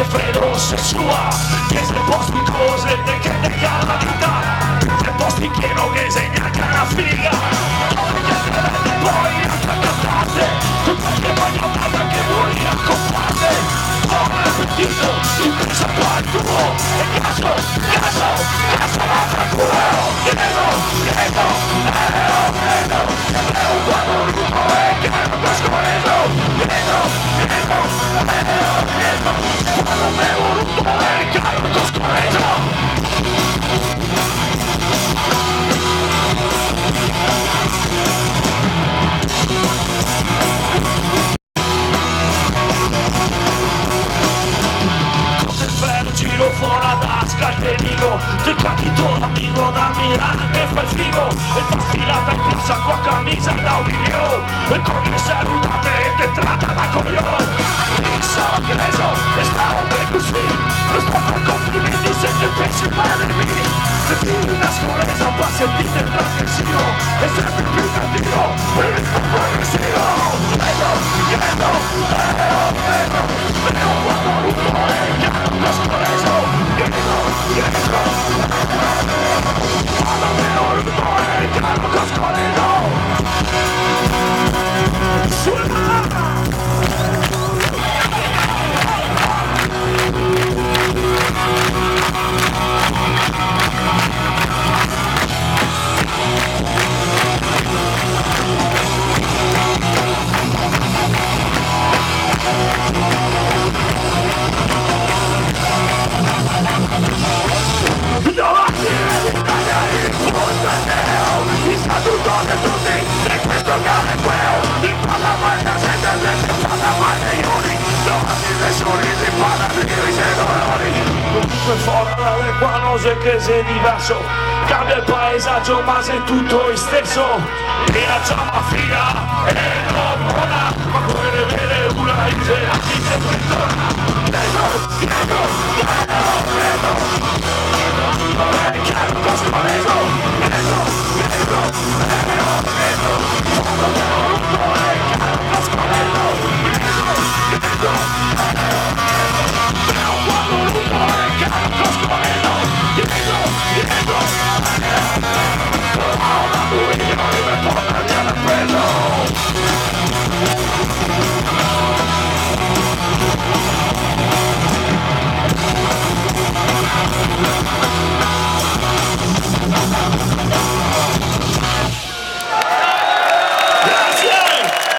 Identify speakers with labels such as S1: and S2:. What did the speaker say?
S1: te vedo se sua, che se posti cose che ne cala vita, se posti che non che segna che una figa, poi attaccatate, che voglio nada che vuoi accompagni, come appetito, in presa al tuo, e caso, l'altra culo, dietro, è un buono lupo e che non lo scorreso, dietro, quando me voluto e che non lo scorreso. Giro fuori la tasca il nemico, ti capito l'amico da Milano che fa il figo, e fa sfilata in piazza con camisa da un milione, e con le salutate e te tratta da coglione. Il sogreso e stavo per così, non sto per complimenti se ti pensi male di me, se ti una scorresa va a sentire il trasgressivo, e sempre più cattivo, per il tuo progressivo. Vedo, quando lupo e chiaro lo scorreso, dietro, quando vedo lupo e chiaro lo scorreso, sulla fuori dalle cose che sei diverso, cambia il paesaggio ma sei tutto lo stesso, e la giamma figa è non buona, ma vuole vedere una idea che ti ritorna, dietro, è chiaro lo scorreso, dietro,